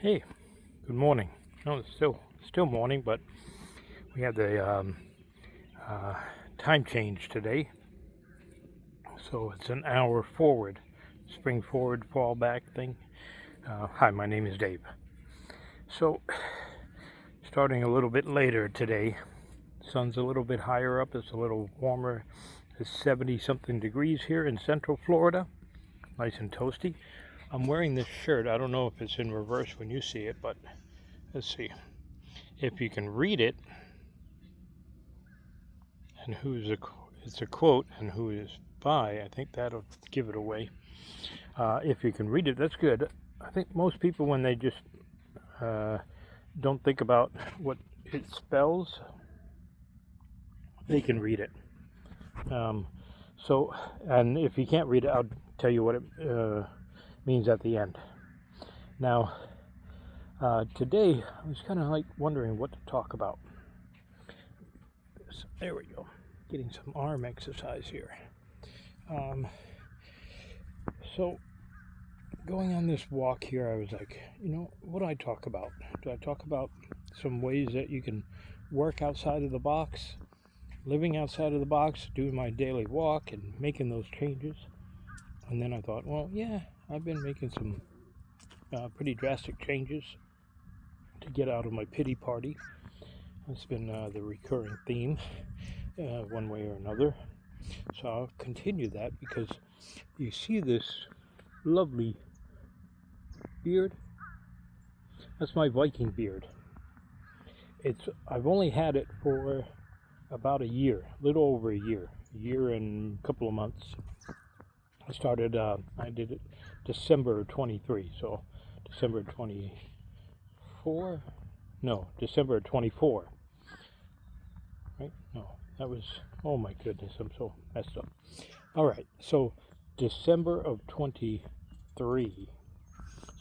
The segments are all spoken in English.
Hey, good morning. No, it's still morning, but we had the uh, time change today, so it's an hour forward, spring forward, fall back thing. Hi, my name is Dave. So, starting a little bit later today, sun's a little bit higher up. It's a little warmer. It's 70 something degrees here in Central Florida, nice and toasty. I'm wearing this shirt. I don't know if it's in reverse when you see it, but let's see if you can read it. And it's a quote, and who is by. I think that'll give it away. If you can read it, that's good. I think most people, when they just don't think about what it spells, they can read it. And if you can't read it, I'll tell you what it means at the end. Now, today I was kind of like wondering what to talk about. There we go. Getting some arm exercise here. So going on this walk here, I was like, what do I talk about? Do I talk about some ways that you can work outside of the box, living outside of the box, doing my daily walk and making those changes? And then I thought, well, yeah, I've been making some pretty drastic changes to get out of my pity party. It's been the recurring theme, one way or another. So I'll continue that because you see this lovely beard. That's my Viking beard. I've only had it for about a year, a little over a year and a couple of months. I did it December 23, so December 24? No, December 24. Right? No, that was, oh my goodness, I'm so messed up. All right, so December of 23.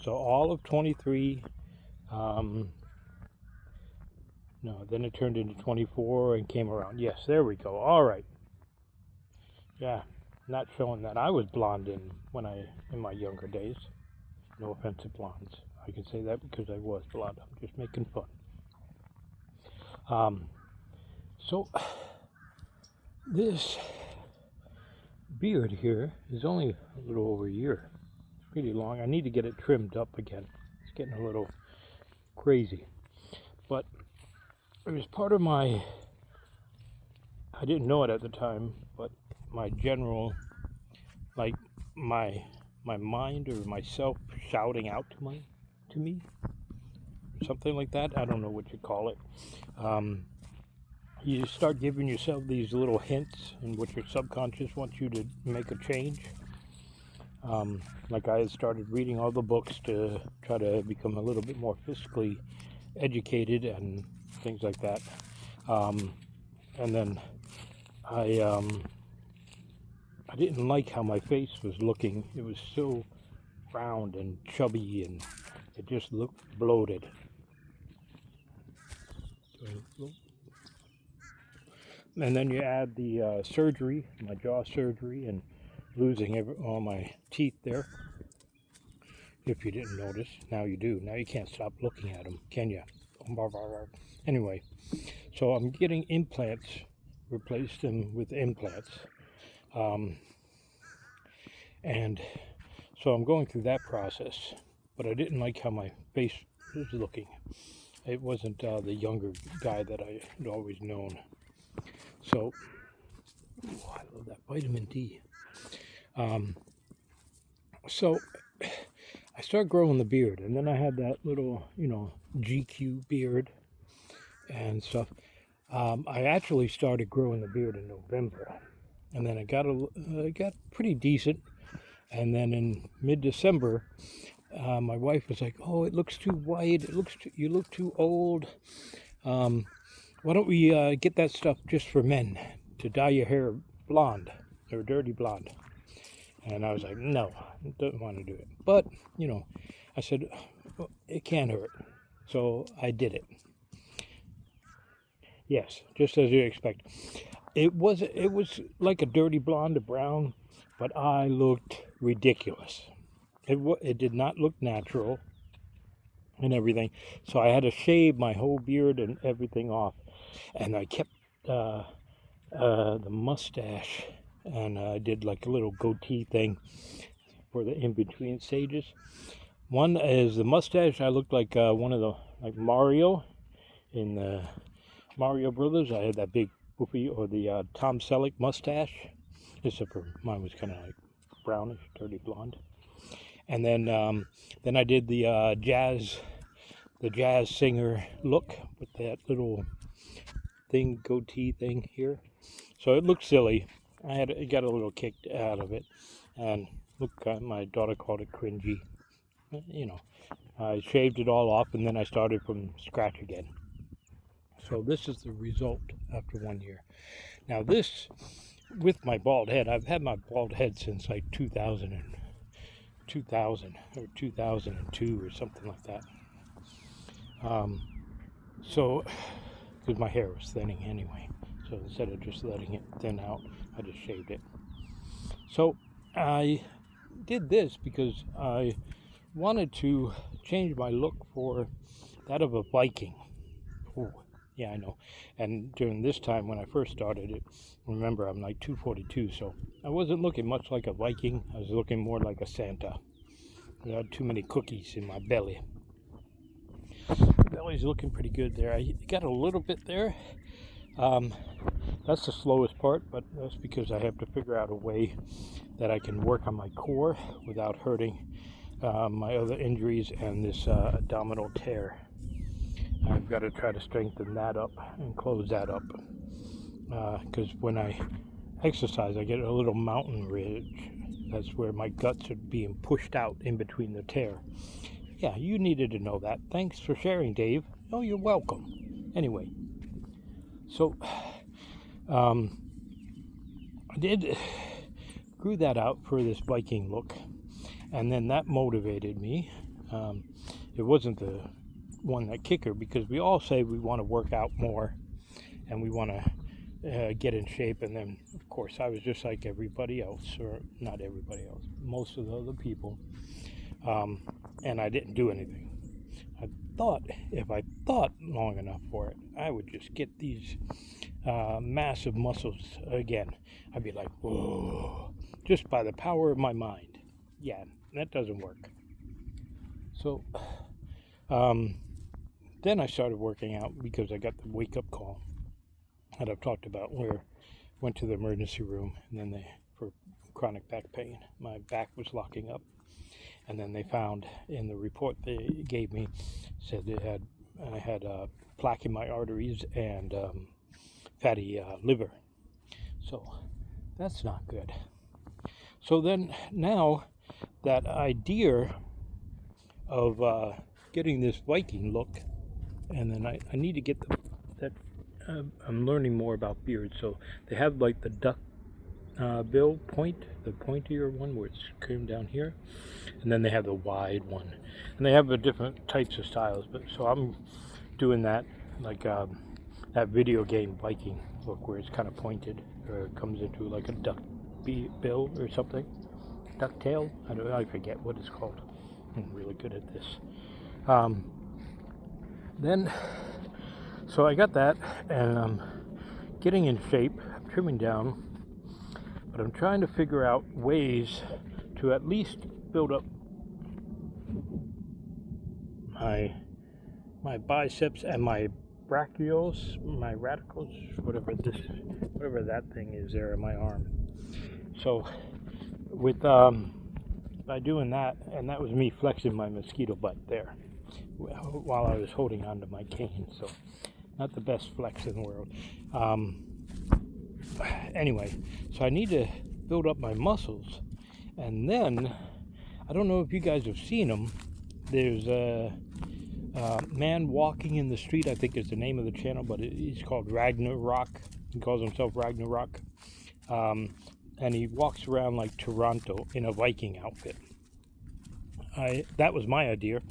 So all of 23, no, then it turned into 24 and came around. Yes, there we go. All right. Yeah, not showing that I was blonde in my younger days. No offense to blondes. I can say that because I was blonde. I'm just making fun. So this beard here is only a little over a year. It's pretty long. I need to get it trimmed up again. It's getting a little crazy. But it was part of I didn't know it at the time, but my general, like my mind or myself shouting out to me, something like that. I don't know what you call it. You start giving yourself these little hints in which your subconscious wants you to make a change. Like I had started reading all the books to try to become a little bit more physically educated and things like that. And then I didn't like how my face was looking. It was so round and chubby, and it just looked bloated. And then you add the surgery, my jaw surgery, and losing all my teeth there. If you didn't notice, now you do. Now you can't stop looking at them, can you? Anyway, so I'm getting implants, replaced them with implants. And so I'm going through that process, but I didn't like how my face was looking. It wasn't the younger guy that I had always known. So, I love that vitamin D. So I started growing the beard, and then I had that little, GQ beard and stuff. I actually started growing the beard in November, and then it got pretty decent. And then in mid-December, my wife was like, "Oh, it looks too white. You look too old. Why don't we get that stuff just for men to dye your hair blonde or dirty blonde?" And I was like, "No, I don't want to do it." But I said, well, it can't hurt, so I did it. Yes, just as you expect. It was like a dirty blonde, a brown, but I looked ridiculous. It did not look natural. and everything. So I had to shave my whole beard and everything off, and I kept the mustache, and I did like a little goatee thing for the in-between stages. One is the mustache. I looked like one of the Mario in the Mario Brothers. I had that big puffy, or the Tom Selleck mustache, except for mine was kind of like brownish, dirty blonde. And then I did the jazz singer look with that little thing, goatee thing here. So it looked silly. I got a little kick out of it, and look, my daughter called it cringy. I shaved it all off, and then I started from scratch again. So this is the result after 1 year. Now this, with my bald head, I've had my bald head since like 2000 or 2002 or something like that. So, because my hair was thinning anyway, so instead of just letting it thin out, I just shaved it. So I did this because I wanted to change my look for that of a Viking. Ooh, yeah, I know. And during this time when I first started it, remember I'm like 242, so I wasn't looking much like a Viking. I was looking more like a Santa. I had too many cookies in my belly. The belly's looking pretty good there. I got a little bit there. That's the slowest part, but that's because I have to figure out a way that I can work on my core without hurting my other injuries and this abdominal tear. I've got to try to strengthen that up and close that up, because when I exercise I get a little mountain ridge. That's where my guts are being pushed out in between the tear. Yeah, you needed to know that. Thanks for sharing, Dave. Oh, you're welcome. Anyway, so I grew that out for this Viking look, and then that motivated me. It wasn't the one that kicker, because we all say we want to work out more and we want to get in shape, and then of course I was just like everybody else, or not everybody else, most of the other people, and I didn't do anything. I thought if I thought long enough for it, I would just get these massive muscles again. I'd be like, whoa, just by the power of my mind. Yeah, that doesn't work. So then I started working out because I got the wake-up call that I've talked about, where I went to the emergency room, and then for chronic back pain, my back was locking up, and then they found in the report they gave me, said I had plaque in my arteries and fatty liver. So that's not good. So then now that idea of getting this Viking look, and then I need to get that. I'm learning more about beards. So they have like the duck bill point, the pointier one where it's trimmed down here, and then they have the wide one, and they have different types of styles. But so I'm doing that, like that video game Viking look, where it's kind of pointed, or it comes into like a duck bill or something, duck tail. I forget what it's called. I'm really good at this. Then, so I got that, and I'm getting in shape. I'm trimming down, but I'm trying to figure out ways to at least build up my biceps and my brachials, my radicals, whatever that thing is there in my arm. So with by doing that, and that was me flexing my mosquito butt there while I was holding onto my cane, so not the best flex in the world. Anyway, so I need to build up my muscles, and then I don't know if you guys have seen them. There's a man walking in the street, I think is the name of the channel, but he's called Ragnarok. He calls himself Ragnarok, and he walks around like Toronto in a Viking outfit. That was my idea,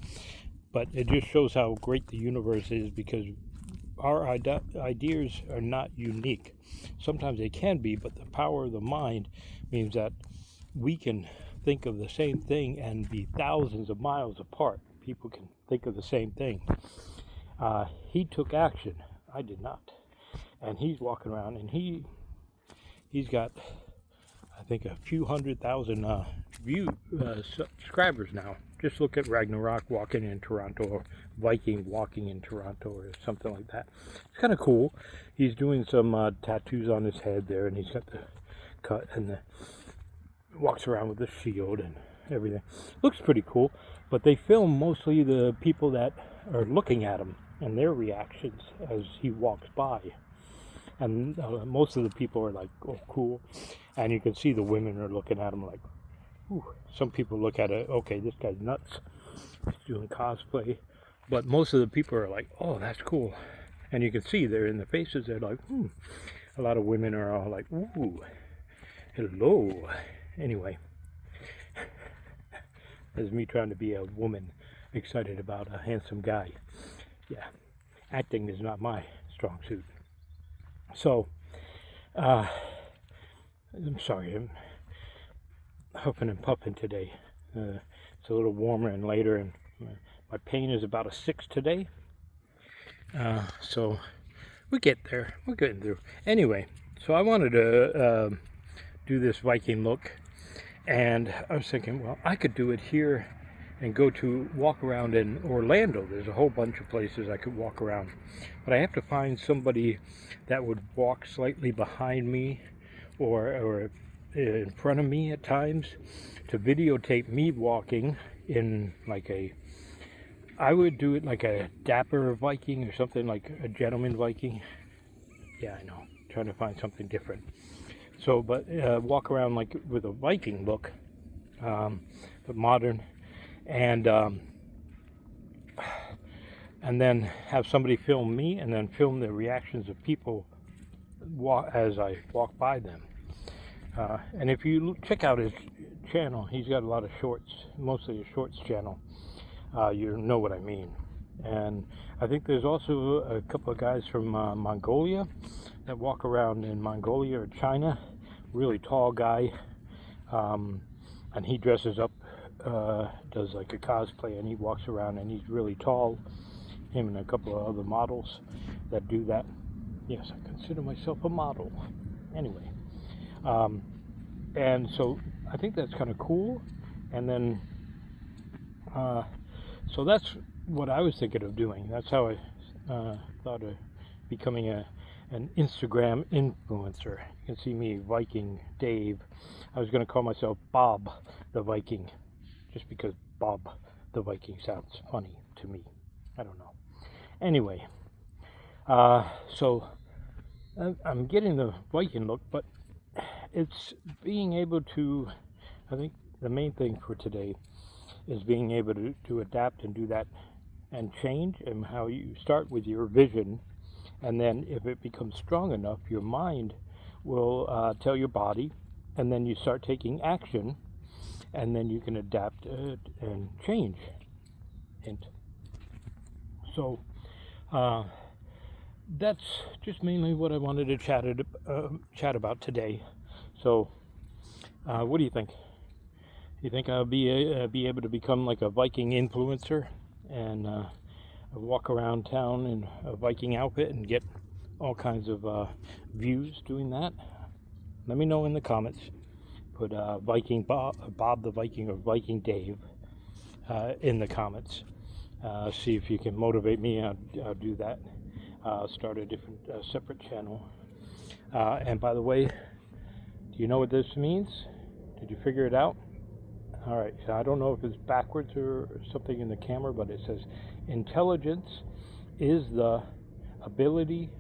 but it just shows how great the universe is, because our ideas are not unique. Sometimes they can be, but the power of the mind means that we can think of the same thing and be thousands of miles apart, people can think of the same thing. He took action. I did not. And he's walking around, and he's got, I think, a few 100,000 subscribers now. Just look at Ragnarok walking in Toronto, or Viking walking in Toronto, or something like that. It's kind of cool. He's doing some tattoos on his head there, and he's got the cut, and walks around with the shield and everything. Looks pretty cool. But they film mostly the people that are looking at him and their reactions as he walks by. And most of the people are like, oh, cool. And you can see the women are looking at him like, ooh. Some people look at it, okay, this guy's nuts. He's doing cosplay. But most of the people are like, oh, that's cool. And you can see they're in the faces, they're like, A lot of women are all like, ooh, hello. Anyway, there's me trying to be a woman excited about a handsome guy. Yeah, acting is not my strong suit. So, I'm sorry, I'm huffing and puffing today. It's a little warmer and later, and my pain is about a 6 today. So we get there. We're getting through. Anyway, so I wanted to do this Viking look, and I was thinking, well, I could do it here and go to walk around in Orlando. There's a whole bunch of places I could walk around, but I have to find somebody that would walk slightly behind me or in front of me at times to videotape me walking in like I would do it like a dapper Viking or something, like a gentleman Viking. Yeah, I know, trying to find something different. So, but walk around like with a Viking look, but modern, and then have somebody film me, and then film the reactions of people as I walk by them. And if you check out his channel, he's got a lot of shorts, mostly a shorts channel. You know what I mean. And I think there's also a couple of guys from Mongolia that walk around in Mongolia or China. Really tall guy, and he dresses up, does like a cosplay, and he walks around, and he's really tall. Him and a couple of other models that do that. Yes, I consider myself a model. Anyway, and so I think that's kind of cool. And then so that's what I was thinking of doing. That's how I thought of becoming an Instagram influencer. You can see me, Viking Dave. I was going to call myself Bob the Viking, just because Bob the Viking sounds funny to me. I don't know. Anyway, so I'm getting the Viking look, but it's being able to, I think the main thing for today is being able to adapt and do that and change, and how you start with your vision, and then if it becomes strong enough, your mind will tell your body, and then you start taking action, and then you can adapt and change. And so that's just mainly what I wanted to chat about today. So what do you think? You think I'll be able to become like a Viking influencer and walk around town in a Viking outfit and get all kinds of views doing that? Let me know in the comments. Put Viking Bob the Viking, or Viking Dave in the comments. See if you can motivate me. I'll do that. Start a different separate channel. And by the way, do you know what this means? Did you figure it out? All right, so I don't know if it's backwards or something in the camera, but it says intelligence is the ability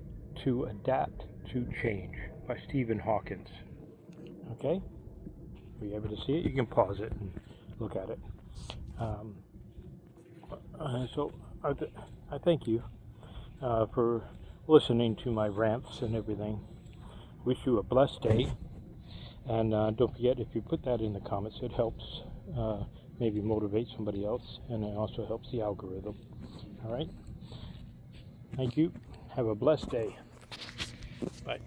to adapt to change, by Stephen Hawkins. Okay, are you able to see it? You can pause it and look at it. So I thank you for listening to my rants and everything. Wish you a blessed day. And don't forget, if you put that in the comments, it helps maybe motivate somebody else, and it also helps the algorithm. All right? Thank you. Have a blessed day. Bye.